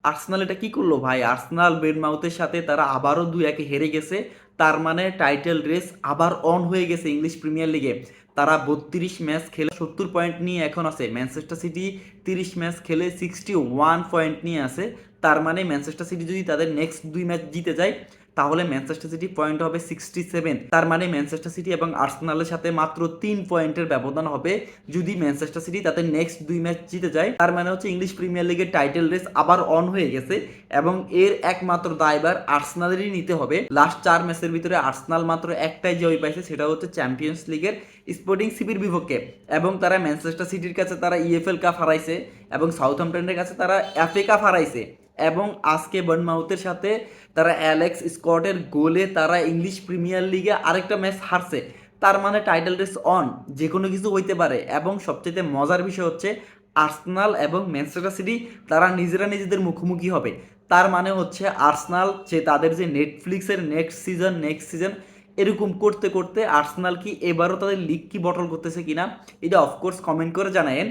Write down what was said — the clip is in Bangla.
আর্সেনাল এটা কি করলো ভাই? আর্সেনাল বেনমাউথের সাথে তারা আবারও 2-1 হেরে গেছে। তার মানে টাইটেল রেস আবার অন হয়ে গেছে ইংলিশ প্রিমিয়ার লিগে। তারা 32 ম্যাচ খেলে 70 পয়েন্ট নিয়ে এখন আছে। ম্যানচেস্টার সিটি 30 ম্যাচ খেলে 61 পয়েন্ট নিয়ে আছে। তার মানে ম্যানচেস্টার সিটি যদি তাদের নেক্সট 2 ম্যাচ জিতে যায় তাহলে ম্যানচেস্টার সিটি পয়েন্ট হবে 67। তার মানে ম্যানচেস্টার সিটি এবং আর্সেনালের সাথে মাত্র 3 পয়েন্টের ব্যবধান হবে যদি ম্যানচেস্টার সিটি তাদের নেক্সট 2 ম্যাচ জিতে যায়। তার মানে হচ্ছে ইংলিশ প্রিমিয়ার লিগের টাইটেল রেস আবার অন হয়ে গেছে এবং এর একমাত্র দায়ভার আর্সেনালেরই নিতে হবে। লাস্ট 4 ম্যাচের ভিতরে আর্সেনাল মাত্র একটাই জয় পাইছে, সেটা হচ্ছে চ্যাম্পিয়ন্স লিগের স্পোর্টিং সিপির বিপক্ষে, এবং তারা ম্যানচেস্টার সিটির কাছে তারা ইএফএল কাপ হারাইছে এবং সাউথহ্যাম্পটনের কাছে তারা এফএ কাপ হারাইছে। এবং আজকে বার্নমাউথের সাথে তারা অ্যালেক্স স্কটের গোলে তারা ইংলিশ প্রিমিয়ার লিগে আরেকটা ম্যাচ হারছে। তার মানে টাইটেল রেস অন, যে কোনো কিছু হইতে পারে। এবং সবচেয়ে মজার বিষয় হচ্ছে আর্সেনাল এবং ম্যানচেস্টার সিটি তারা নিজেরা নিজেদের মুখোমুখি হবে। তার মানে হচ্ছে আর্সেনাল যে তাদের যে নেটফ্লিক্সের নেক্সট সিজন এরকম করতে করতে আর্সেনাল কি এবারও তাদের লিগ কি বটল করতেছে কিনা, এটা অফকোর্স কমেন্ট করে জানায়েন।